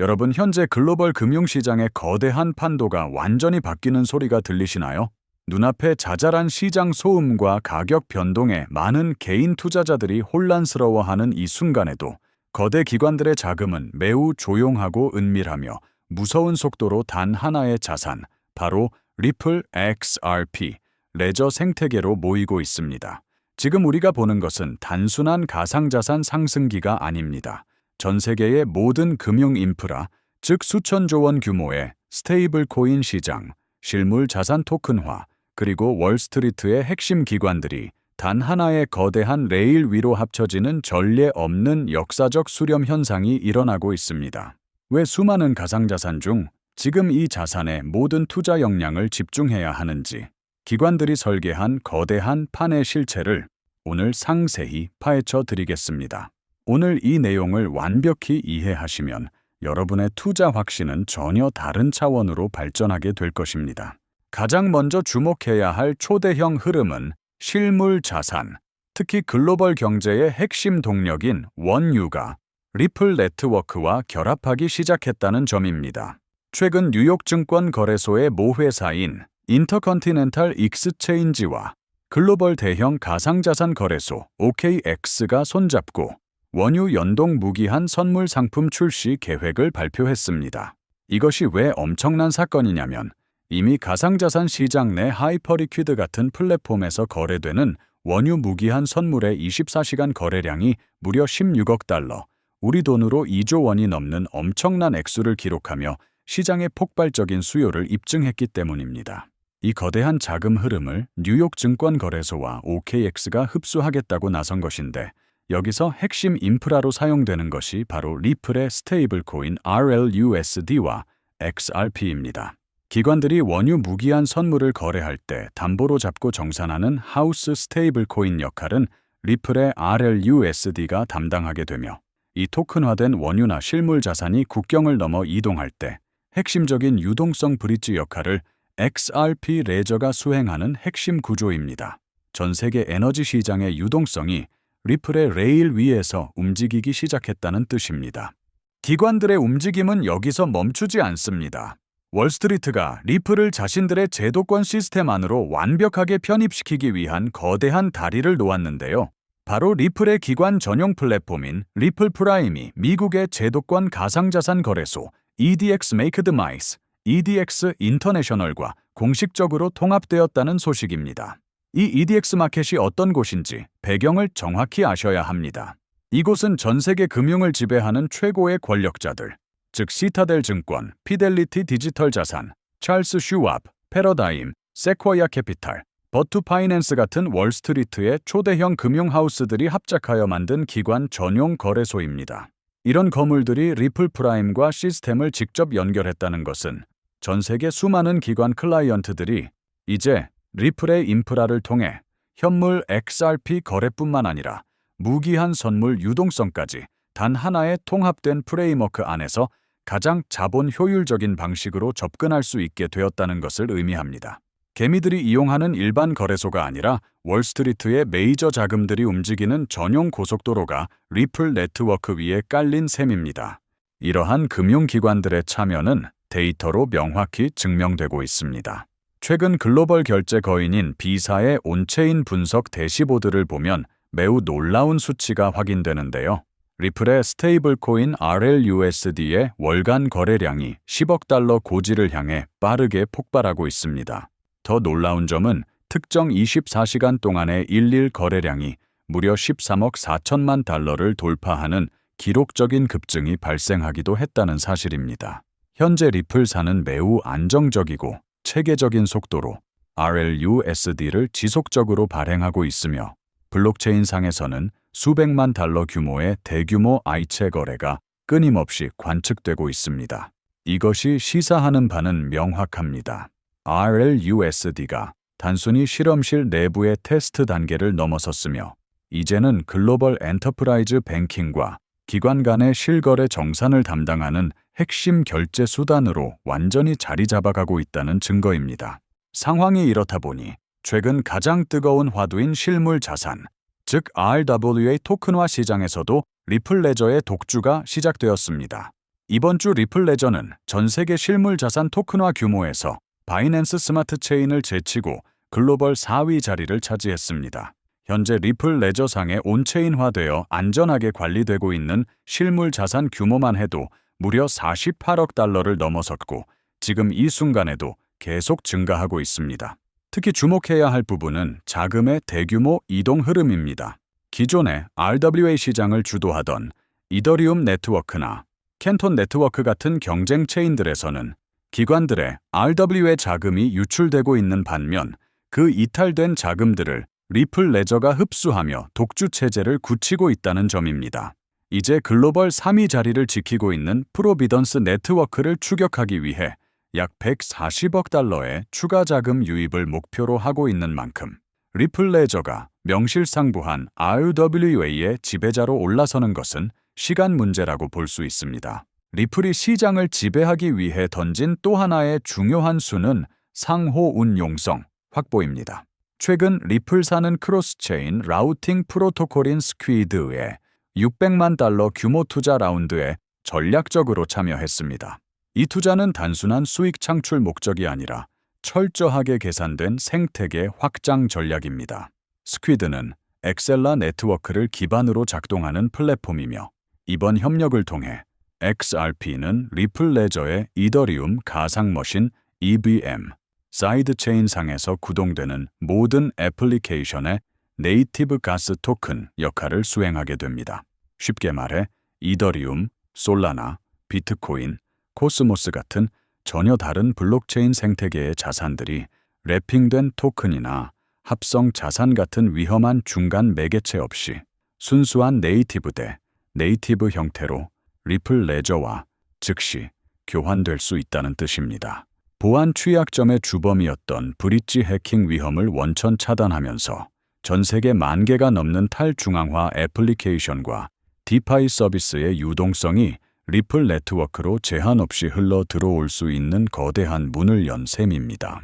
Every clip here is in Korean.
여러분, 현재 글로벌 금융시장의 거대한 판도가 완전히 바뀌는 소리가 들리시나요? 눈앞에 자잘한 시장 소음과 가격 변동에 많은 개인 투자자들이 혼란스러워하는 이 순간에도 거대 기관들의 자금은 매우 조용하고 은밀하며 무서운 속도로 단 하나의 자산, 바로 리플 XRP, 레저 생태계로 모이고 있습니다. 지금 우리가 보는 것은 단순한 가상자산 상승기가 아닙니다. 전 세계의 모든 금융 인프라, 즉 수천조 원 규모의 스테이블 코인 시장, 실물 자산 토큰화, 그리고 월스트리트의 핵심 기관들이 단 하나의 거대한 레일 위로 합쳐지는 전례 없는 역사적 수렴 현상이 일어나고 있습니다. 왜 수많은 가상자산 중 지금 이 자산에 모든 투자 역량을 집중해야 하는지, 기관들이 설계한 거대한 판의 실체를 오늘 상세히 파헤쳐 드리겠습니다. 오늘 이 내용을 완벽히 이해하시면 여러분의 투자 확신은 전혀 다른 차원으로 발전하게 될 것입니다. 가장 먼저 주목해야 할 초대형 흐름은 실물 자산, 특히 글로벌 경제의 핵심 동력인 원유가 리플 네트워크와 결합하기 시작했다는 점입니다. 최근 뉴욕 증권 거래소의 모회사인 인터컨티넨탈 익스체인지와 글로벌 대형 가상자산 거래소 OKX가 손잡고 원유 연동 무기한 선물 상품 출시 계획을 발표했습니다. 이것이 왜 엄청난 사건이냐면 이미 가상자산 시장 내 하이퍼리퀴드 같은 플랫폼에서 거래되는 원유 무기한 선물의 24시간 거래량이 무려 16억 달러, 우리 돈으로 2조 원이 넘는 엄청난 액수를 기록하며 시장의 폭발적인 수요를 입증했기 때문입니다. 이 거대한 자금 흐름을 뉴욕 증권 거래소와 OKX가 흡수하겠다고 나선 것인데, 여기서 핵심 인프라로 사용되는 것이 바로 리플의 스테이블 코인 RLUSD와 XRP입니다. 기관들이 원유 무기한 선물을 거래할 때 담보로 잡고 정산하는 하우스 스테이블 코인 역할은 리플의 RLUSD가 담당하게 되며, 이 토큰화된 원유나 실물 자산이 국경을 넘어 이동할 때 핵심적인 유동성 브릿지 역할을 XRP 레저가 수행하는 핵심 구조입니다. 전 세계 에너지 시장의 유동성이 리플의 레일 위에서 움직이기 시작했다는 뜻입니다. 기관들의 움직임은 여기서 멈추지 않습니다. 월스트리트가 리플을 자신들의 제도권 시스템 안으로 완벽하게 편입시키기 위한 거대한 다리를 놓았는데요. 바로 리플의 기관 전용 플랫폼인 리플 프라임이 미국의 제도권 가상자산 거래소 EDX Make the Mice, EDX 인터내셔널과 공식적으로 통합되었다는 소식입니다. 이 EDX 마켓이 어떤 곳인지 배경을 정확히 아셔야 합니다. 이곳은 전 세계 금융을 지배하는 최고의 권력자들, 즉 시타델 증권, 피델리티 디지털 자산, 찰스 슈왑, 패러다임, 세쿼이아 캐피탈, 버투 파이낸스 같은 월스트리트의 초대형 금융하우스들이 합작하여 만든 기관 전용 거래소입니다. 이런 거물들이 리플 프라임과 시스템을 직접 연결했다는 것은 전 세계 수많은 기관 클라이언트들이 이제 리플의 인프라를 통해 현물 XRP 거래뿐만 아니라 무기한 선물 유동성까지 단 하나의 통합된 프레임워크 안에서 가장 자본 효율적인 방식으로 접근할 수 있게 되었다는 것을 의미합니다. 개미들이 이용하는 일반 거래소가 아니라 월스트리트의 메이저 자금들이 움직이는 전용 고속도로가 리플 네트워크 위에 깔린 셈입니다. 이러한 금융기관들의 참여는 데이터로 명확히 증명되고 있습니다. 최근 글로벌 결제 거인인 비사의 온체인 분석 대시보드를 보면 매우 놀라운 수치가 확인되는데요. 리플의 스테이블 코인 RLUSD의 월간 거래량이 10억 달러 고지를 향해 빠르게 폭발하고 있습니다. 더 놀라운 점은 특정 24시간 동안의 일일 거래량이 무려 13억 4천만 달러를 돌파하는 기록적인 급증이 발생하기도 했다는 사실입니다. 현재 리플사는 매우 안정적이고 체계적인 속도로 RLUSD를 지속적으로 발행하고 있으며, 블록체인상에서는 수백만 달러 규모의 대규모 아이체 거래가 끊임없이 관측되고 있습니다. 이것이 시사하는 바는 명확합니다. RLUSD가 단순히 실험실 내부의 테스트 단계를 넘어섰으며, 이제는 글로벌 엔터프라이즈 뱅킹과 기관 간의 실거래 정산을 담당하는 핵심 결제 수단으로 완전히 자리 잡아가고 있다는 증거입니다. 상황이 이렇다 보니 최근 가장 뜨거운 화두인 실물 자산, 즉 RWA 토큰화 시장에서도 리플 레저의 독주가 시작되었습니다. 이번 주 리플 레저는 전 세계 실물 자산 토큰화 규모에서 바이낸스 스마트 체인을 제치고 글로벌 4위 자리를 차지했습니다. 현재 리플 레저상에 온체인화되어 안전하게 관리되고 있는 실물 자산 규모만 해도 무려 48억 달러를 넘어섰고 지금 이 순간에도 계속 증가하고 있습니다. 특히 주목해야 할 부분은 자금의 대규모 이동 흐름입니다. 기존의 RWA 시장을 주도하던 이더리움 네트워크나 캔톤 네트워크 같은 경쟁 체인들에서는 기관들의 RWA 자금이 유출되고 있는 반면 그 이탈된 자금들을 리플 레저가 흡수하며 독주 체제를 굳히고 있다는 점입니다. 이제 글로벌 3위 자리를 지키고 있는 프로비던스 네트워크를 추격하기 위해 약 140억 달러의 추가 자금 유입을 목표로 하고 있는 만큼 리플 레저가 명실상부한 RWA의 지배자로 올라서는 것은 시간 문제라고 볼 수 있습니다. 리플이 시장을 지배하기 위해 던진 또 하나의 중요한 수는 상호 운용성 확보입니다. 최근 리플사는 크로스체인 라우팅 프로토콜인 스퀴드에 600만 달러 규모 투자 라운드에 전략적으로 참여했습니다. 이 투자는 단순한 수익 창출 목적이 아니라 철저하게 계산된 생태계 확장 전략입니다. 스퀴드는 엑셀라 네트워크를 기반으로 작동하는 플랫폼이며 이번 협력을 통해 XRP는 리플 레저의 이더리움 가상머신 EVM, 사이드체인 상에서 구동되는 모든 애플리케이션의 네이티브 가스 토큰 역할을 수행하게 됩니다. 쉽게 말해 이더리움, 솔라나, 비트코인, 코스모스 같은 전혀 다른 블록체인 생태계의 자산들이 랩핑된 토큰이나 합성 자산 같은 위험한 중간 매개체 없이 순수한 네이티브 대 네이티브 형태로 리플 레저와 즉시 교환될 수 있다는 뜻입니다. 보안 취약점의 주범이었던 브릿지 해킹 위험을 원천 차단하면서 전 세계 10,000개가 넘는 탈중앙화 애플리케이션과 디파이 서비스의 유동성이 리플 네트워크로 제한 없이 흘러 들어올 수 있는 거대한 문을 연 셈입니다.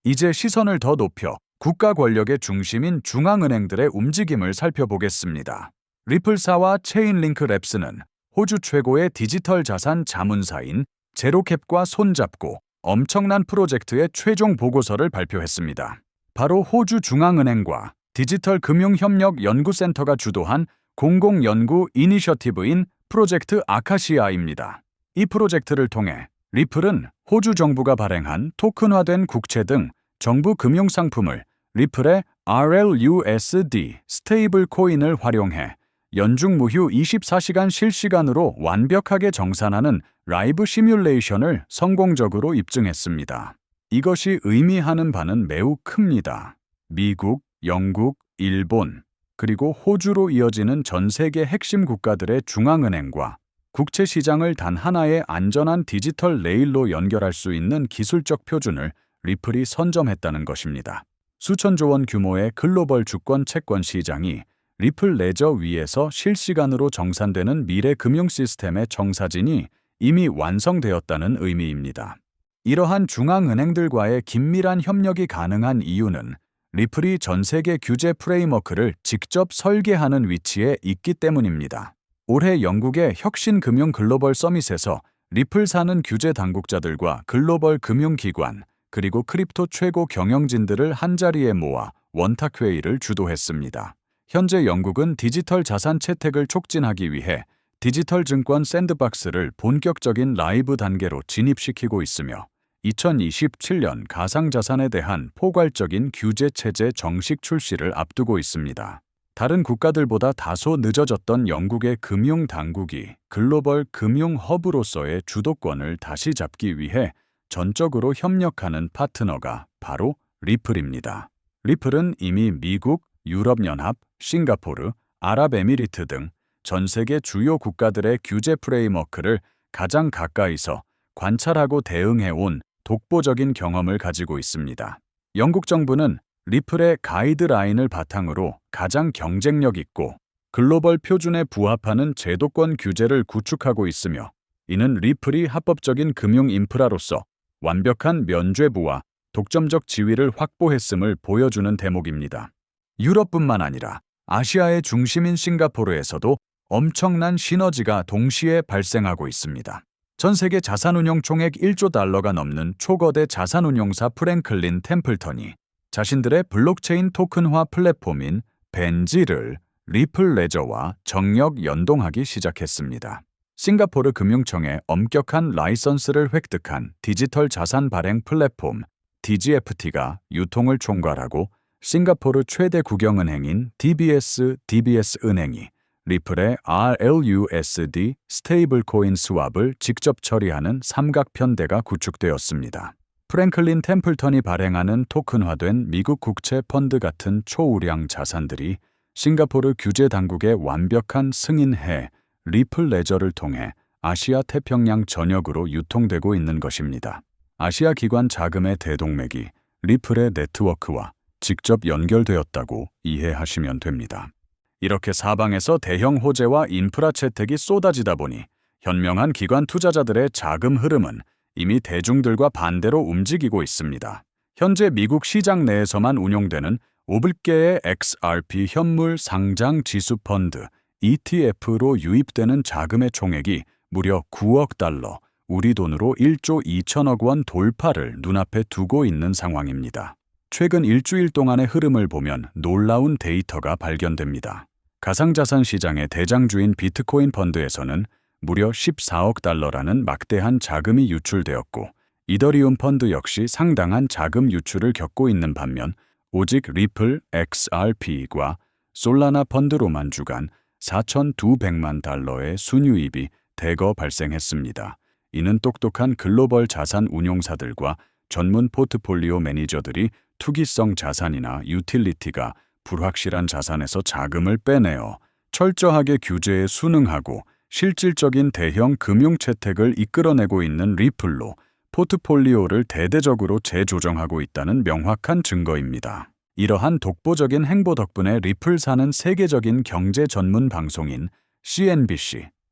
이제 시선을 더 높여 국가 권력의 중심인 중앙은행들의 움직임을 살펴보겠습니다. 리플사와 체인링크 랩스는 호주 최고의 디지털 자산 자문사인 제로캡과 손잡고 엄청난 프로젝트의 최종 보고서를 발표했습니다. 바로 호주 중앙은행과 디지털 금융협력 연구센터가 주도한 공공연구 이니셔티브인 프로젝트 아카시아입니다. 이 프로젝트를 통해 리플은 호주 정부가 발행한 토큰화된 국채 등 정부 금융상품을 리플의 RLUSD 스테이블 코인을 활용해 연중 무휴 24시간 실시간으로 완벽하게 정산하는 라이브 시뮬레이션을 성공적으로 입증했습니다. 이것이 의미하는 바는 매우 큽니다. 미국, 영국, 일본, 그리고 호주로 이어지는 전 세계 핵심 국가들의 중앙은행과 국채 시장을 단 하나의 안전한 디지털 레일로 연결할 수 있는 기술적 표준을 리플이 선점했다는 것입니다. 수천조 원 규모의 글로벌 주권 채권 시장이 리플 레저 위에서 실시간으로 정산되는 미래 금융 시스템의 청사진이 이미 완성되었다는 의미입니다. 이러한 중앙은행들과의 긴밀한 협력이 가능한 이유는 리플이 전 세계 규제 프레임워크를 직접 설계하는 위치에 있기 때문입니다. 올해 영국의 혁신금융 글로벌 서밋에서 리플사는 규제 당국자들과 글로벌 금융기관 그리고 크립토 최고 경영진들을 한자리에 모아 원탁회의를 주도했습니다. 현재 영국은 디지털 자산 채택을 촉진하기 위해 디지털 증권 샌드박스를 본격적인 라이브 단계로 진입시키고 있으며 2027년 가상자산에 대한 포괄적인 규제 체제 정식 출시를 앞두고 있습니다. 다른 국가들보다 다소 늦어졌던 영국의 금융 당국이 글로벌 금융 허브로서의 주도권을 다시 잡기 위해 전적으로 협력하는 파트너가 바로 리플입니다. 리플은 이미 미국, 유럽연합, 싱가포르, 아랍에미리트 등 전 세계 주요 국가들의 규제 프레임워크를 가장 가까이서 관찰하고 대응해온 독보적인 경험을 가지고 있습니다. 영국 정부는 리플의 가이드라인을 바탕으로 가장 경쟁력 있고 글로벌 표준에 부합하는 제도권 규제를 구축하고 있으며 이는 리플이 합법적인 금융 인프라로서 완벽한 면죄부와 독점적 지위를 확보했음을 보여주는 대목입니다. 유럽뿐만 아니라 아시아의 중심인 싱가포르에서도 엄청난 시너지가 동시에 발생하고 있습니다. 전 세계 자산운용 총액 1조 달러가 넘는 초거대 자산운용사 프랭클린 템플턴이 자신들의 블록체인 토큰화 플랫폼인 벤지를 리플 레저와 정력 연동하기 시작했습니다. 싱가포르 금융청의 엄격한 라이선스를 획득한 디지털 자산 발행 플랫폼 DGFT가 유통을 총괄하고 싱가포르 최대 국영은행인 DBS 은행이 리플의 RLUSD 스테이블코인 스왑을 직접 처리하는 삼각편대가 구축되었습니다. 프랭클린 템플턴이 발행하는 토큰화된 미국 국채 펀드 같은 초우량 자산들이 싱가포르 규제 당국의 완벽한 승인해 리플 레저를 통해 아시아 태평양 전역으로 유통되고 있는 것입니다. 아시아 기관 자금의 대동맥이 리플의 네트워크와 직접 연결되었다고 이해하시면 됩니다. 이렇게 사방에서 대형 호재와 인프라 채택이 쏟아지다 보니 현명한 기관 투자자들의 자금 흐름은 이미 대중들과 반대로 움직이고 있습니다. 현재 미국 시장 내에서만 운용되는 5개의 XRP 현물 상장 지수 펀드 ETF로 유입되는 자금의 총액이 무려 9억 달러, 우리 돈으로 1조 2천억 원 돌파를 눈앞에 두고 있는 상황입니다. 최근 일주일 동안의 흐름을 보면 놀라운 데이터가 발견됩니다. 가상자산 시장의 대장주인 비트코인 펀드에서는 무려 14억 달러라는 막대한 자금이 유출되었고, 이더리움 펀드 역시 상당한 자금 유출을 겪고 있는 반면 오직 리플 XRP과 솔라나 펀드로만 주간 4,200만 달러의 순유입이 대거 발생했습니다. 이는 똑똑한 글로벌 자산 운용사들과 전문 포트폴리오 매니저들이 투기성 자산이나 유틸리티가 불확실한 자산에서 자금을 빼내어 철저하게 규제에 순응하고 실질적인 대형 금융 채택을 이끌어내고 있는 리플로 포트폴리오를 대대적으로 재조정하고 있다는 명확한 증거입니다. 이러한 독보적인 행보 덕분에 리플사는 세계적인 경제 전문 방송인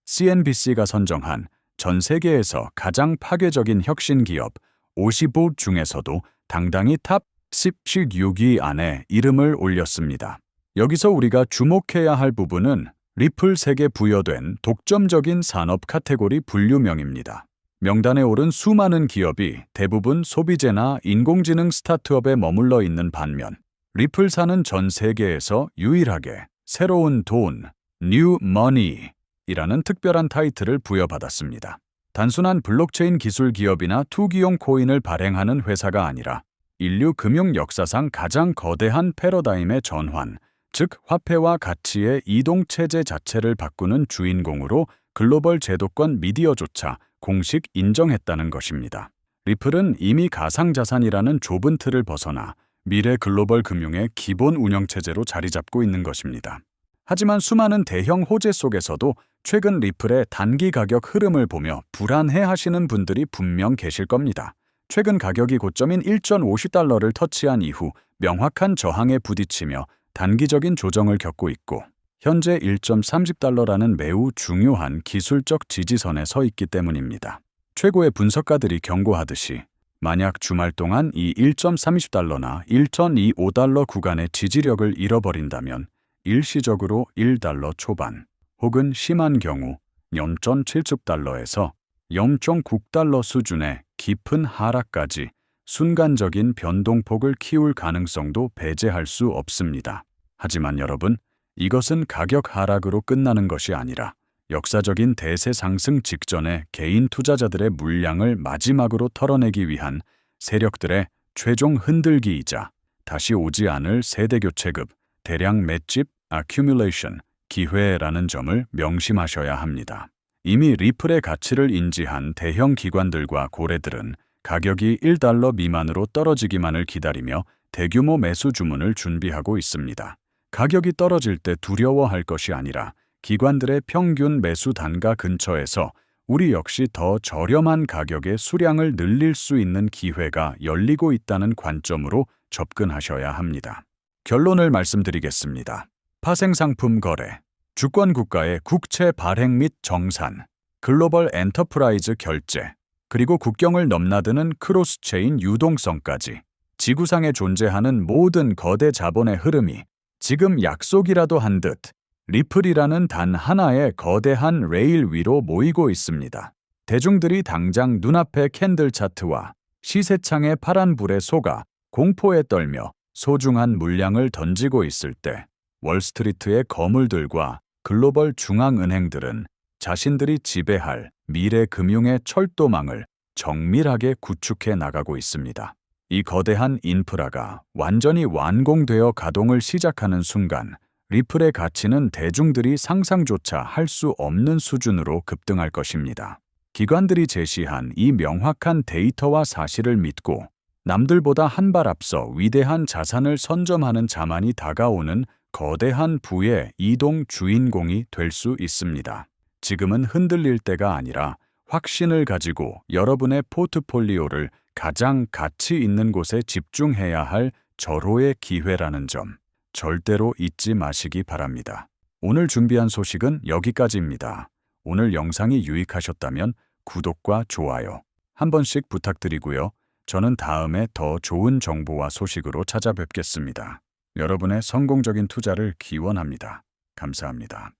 CNBC가 선정한 전 세계에서 가장 파괴적인 혁신 기업 55 중에서도 당당히 탑 16위 안에 이름을 올렸습니다. 여기서 우리가 주목해야 할 부분은 리플색에 부여된 독점적인 산업 카테고리 분류명입니다. 명단에 오른 수많은 기업이 대부분 소비재나 인공지능 스타트업에 머물러 있는 반면 리플사는 전 세계에서 유일하게 새로운 돈, New Money이라는 특별한 타이틀을 부여받았습니다. 단순한 블록체인 기술 기업이나 투기용 코인을 발행하는 회사가 아니라 인류 금융 역사상 가장 거대한 패러다임의 전환, 즉 화폐와 가치의 이동 체제 자체를 바꾸는 주인공으로 글로벌 제도권 미디어조차 공식 인정했다는 것입니다. 리플은 이미 가상자산이라는 좁은 틀을 벗어나 미래 글로벌 금융의 기본 운영체제로 자리 잡고 있는 것입니다. 하지만 수많은 대형 호재 속에서도 최근 리플의 단기 가격 흐름을 보며 불안해하시는 분들이 분명 계실 겁니다. 최근 가격이 고점인 1.50달러를 터치한 이후 명확한 저항에 부딪히며 단기적인 조정을 겪고 있고, 현재 1.30달러라는 매우 중요한 기술적 지지선에 서 있기 때문입니다. 최고의 분석가들이 경고하듯이 만약 주말 동안 이 1.30달러나 1.25달러 구간의 지지력을 잃어버린다면 일시적으로 1달러 초반 혹은 심한 경우 0.70달러에서 0.9달러 수준의 깊은 하락까지 순간적인 변동폭을 키울 가능성도 배제할 수 없습니다. 하지만 여러분, 이것은 가격 하락으로 끝나는 것이 아니라 역사적인 대세 상승 직전에 개인 투자자들의 물량을 마지막으로 털어내기 위한 세력들의 최종 흔들기이자 다시 오지 않을 세대교체급, 대량 맷집, accumulation, 기회라는 점을 명심하셔야 합니다. 이미 리플의 가치를 인지한 대형 기관들과 고래들은 가격이 1달러 미만으로 떨어지기만을 기다리며 대규모 매수 주문을 준비하고 있습니다. 가격이 떨어질 때 두려워할 것이 아니라 기관들의 평균 매수 단가 근처에서 우리 역시 더 저렴한 가격의 수량을 늘릴 수 있는 기회가 열리고 있다는 관점으로 접근하셔야 합니다. 결론을 말씀드리겠습니다. 파생상품 거래, 주권 국가의 국채 발행 및 정산, 글로벌 엔터프라이즈 결제, 그리고 국경을 넘나드는 크로스체인 유동성까지 지구상에 존재하는 모든 거대 자본의 흐름이 지금 약속이라도 한 듯 리플이라는 단 하나의 거대한 레일 위로 모이고 있습니다. 대중들이 당장 눈앞의 캔들 차트와 시세창의 파란 불에 속아 공포에 떨며 소중한 물량을 던지고 있을 때 월스트리트의 거물들과 글로벌 중앙은행들은 자신들이 지배할 미래 금융의 철도망을 정밀하게 구축해 나가고 있습니다. 이 거대한 인프라가 완전히 완공되어 가동을 시작하는 순간 리플의 가치는 대중들이 상상조차 할 수 없는 수준으로 급등할 것입니다. 기관들이 제시한 이 명확한 데이터와 사실을 믿고 남들보다 한 발 앞서 위대한 자산을 선점하는 자만이 다가오는 거대한 부의 이동 주인공이 될 수 있습니다. 지금은 흔들릴 때가 아니라 확신을 가지고 여러분의 포트폴리오를 가장 가치 있는 곳에 집중해야 할 절호의 기회라는 점 절대로 잊지 마시기 바랍니다. 오늘 준비한 소식은 여기까지입니다. 오늘 영상이 유익하셨다면 구독과 좋아요 한 번씩 부탁드리고요. 저는 다음에 더 좋은 정보와 소식으로 찾아뵙겠습니다. 여러분의 성공적인 투자를 기원합니다. 감사합니다.